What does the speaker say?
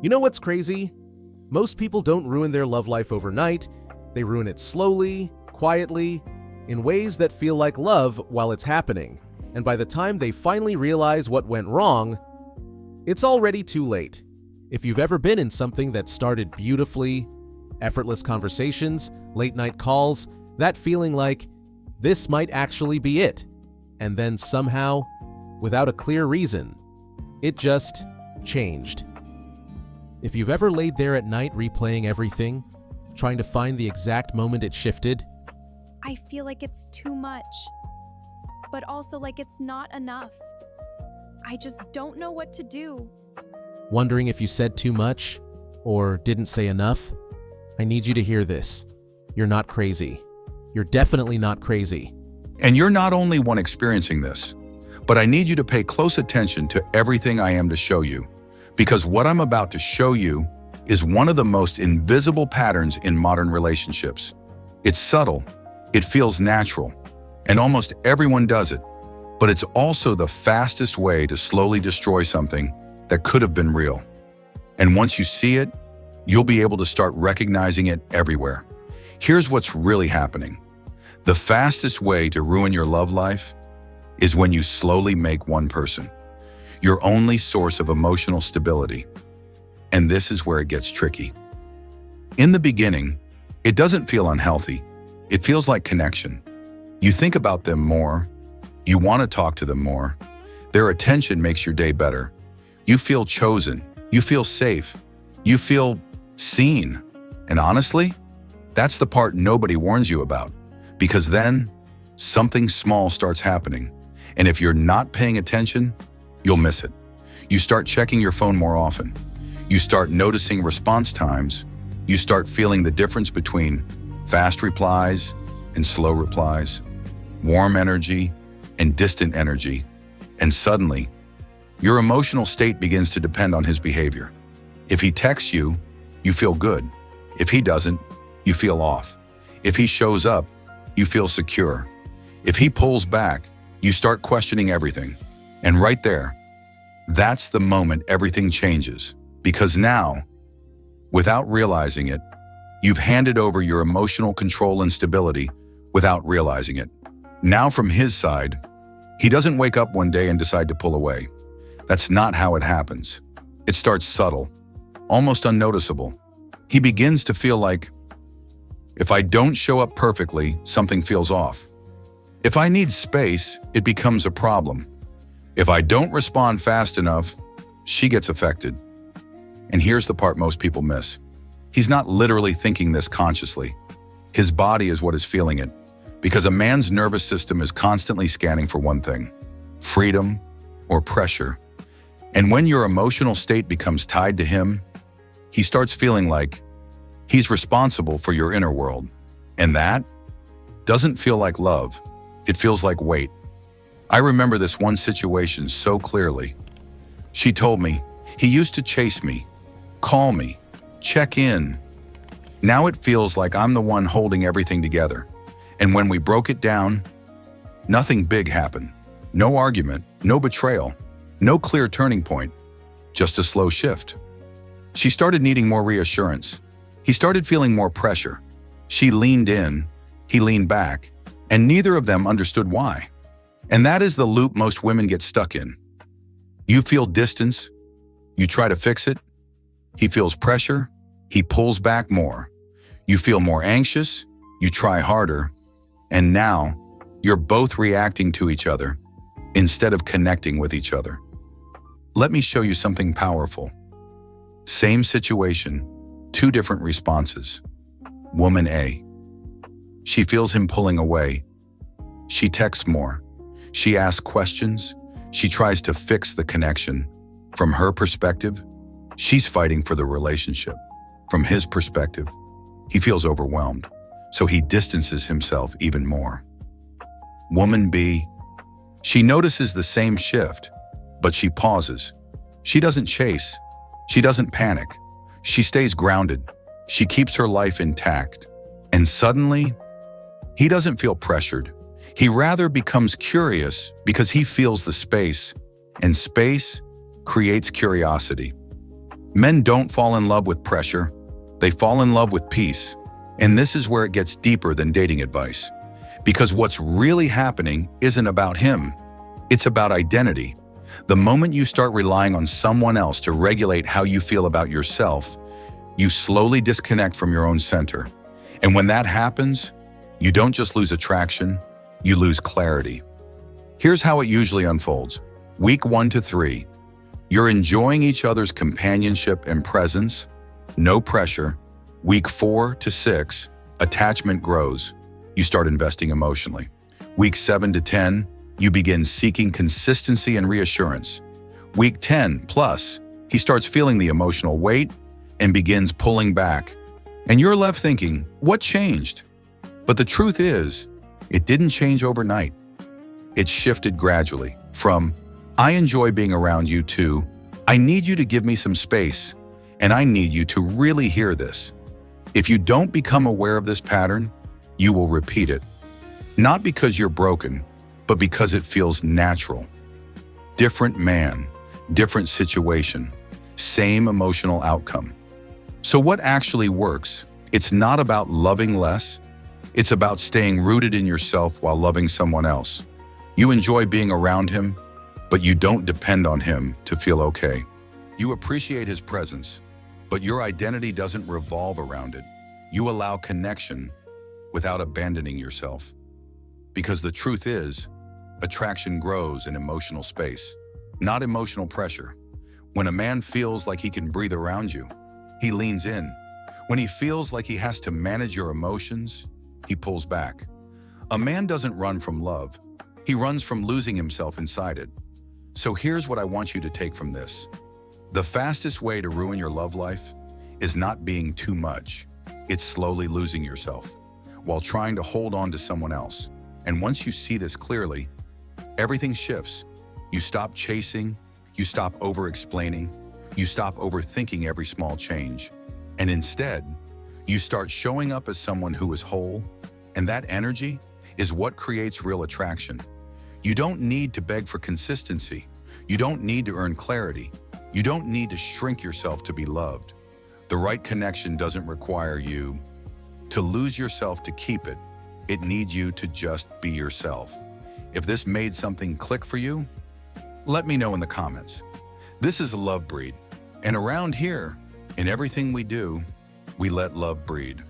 You know what's crazy? Most people don't ruin their love life overnight. They ruin it slowly, quietly, in ways that feel like love while it's happening. And by the time they finally realize what went wrong, it's already too late. If you've ever been in something that started beautifully, effortless conversations, late-night calls, that feeling like this might actually be it, and then somehow, without a clear reason, it just changed. If you've ever laid there at night replaying everything, trying to find the exact moment it shifted, I feel like it's too much, but also like it's not enough. I just don't know what to do. wondering if you said too much or didn't say enough, I need you to hear this. You're not crazy. You're definitely not crazy. And you're not only one experiencing this, but I need you to pay close attention to everything I am to show you, because what I'm about to show you is one of the most invisible patterns in modern relationships. It's subtle, it feels natural, and almost everyone does it, but it's also the fastest way to slowly destroy something that could have been real. And once you see it, you'll be able to start recognizing it everywhere. Here's what's really happening. The fastest way to ruin your love life is when you slowly make one person your only source of emotional stability. And this is where it gets tricky. In the beginning, it doesn't feel unhealthy. It feels like connection. You think about them more. You want to talk to them more. Their attention makes your day better. You feel chosen. You feel safe. You feel seen. And honestly, that's the part nobody warns you about, because then something small starts happening. And if you're not paying attention, you'll miss it. You start checking your phone more often. You start noticing response times. You start feeling the difference between fast replies and slow replies, warm energy and distant energy. And suddenly, your emotional state begins to depend on his behavior. If he texts you, you feel good. If he doesn't, you feel off. If he shows up, you feel secure. If he pulls back, you start questioning everything. And right there, that's the moment everything changes. Because now, without realizing it, you've handed over your emotional control and stability without realizing it. Now from his side, he doesn't wake up one day and decide to pull away. That's not how it happens. It starts subtle, almost unnoticeable. He begins to feel like, if I don't show up perfectly, something feels off. If I need space, it becomes a problem. If I don't respond fast enough, she gets affected. And here's the part most people miss. He's not literally thinking this consciously. His body is what is feeling it, because a man's nervous system is constantly scanning for one thing: freedom or pressure. And when your emotional state becomes tied to him, he starts feeling like he's responsible for your inner world. And that doesn't feel like love. It feels like weight. I remember this one situation so clearly. She told me, he used to chase me, call me, check in. Now it feels like I'm the one holding everything together. And when we broke it down, nothing big happened. No argument, no betrayal, no clear turning point, just a slow shift. She started needing more reassurance. He started feeling more pressure. She leaned in, he leaned back, and neither of them understood why. And that is the loop most women get stuck in. You feel distance, you try to fix it. He feels pressure, he pulls back more. You feel more anxious, you try harder. And now, you're both reacting to each other instead of connecting with each other. Let me show you something powerful. Same situation, two different responses. Woman A. She feels him pulling away. She texts more. She asks questions. She tries to fix the connection. From her perspective, she's fighting for the relationship. From his perspective, he feels overwhelmed, so he distances himself even more. Woman B. She notices the same shift, but she pauses. She doesn't chase. She doesn't panic. She stays grounded. She keeps her life intact. And suddenly, he doesn't feel pressured. He rather becomes curious because he feels the space, and space creates curiosity. Men don't fall in love with pressure. They fall in love with peace. And this is where it gets deeper than dating advice. Because what's really happening isn't about him. It's about identity. The moment you start relying on someone else to regulate how you feel about yourself, you slowly disconnect from your own center. And when that happens, you don't just lose attraction, you lose clarity. Here's how it usually unfolds. Week 1 to 3, you're enjoying each other's companionship and presence, no pressure. Week 4 to 6, attachment grows. You start investing emotionally. Week 7 to 10, you begin seeking consistency and reassurance. Week 10 plus, he starts feeling the emotional weight and begins pulling back. And you're left thinking, what changed? But the truth is, it didn't change overnight. It shifted gradually from, I enjoy being around you to, I need you to give me some space, and I need you to really hear this. If you don't become aware of this pattern, you will repeat it. Not because you're broken, but because it feels natural. Different man, different situation, same emotional outcome. So what actually works? It's not about loving less. It's about staying rooted in yourself while loving someone else. You enjoy being around him, but you don't depend on him to feel okay. You appreciate his presence, but your identity doesn't revolve around it. You allow connection without abandoning yourself. Because the truth is, attraction grows in emotional space, not emotional pressure. When a man feels like he can breathe around you, he leans in. When he feels like he has to manage your emotions, he pulls back. A man doesn't run from love. He runs from losing himself inside it. So here's what I want you to take from this. The fastest way to ruin your love life is not being too much. It's slowly losing yourself while trying to hold on to someone else. And once you see this clearly, everything shifts. You stop chasing, you stop over-explaining, you stop overthinking every small change. And instead, you start showing up as someone who is whole, and that energy is what creates real attraction. You don't need to beg for consistency. You don't need to earn clarity. You don't need to shrink yourself to be loved. The right connection doesn't require you to lose yourself to keep it. It needs you to just be yourself. If this made something click for you, let me know in the comments. This is a love breed, and around here, in everything we do, we let love breed.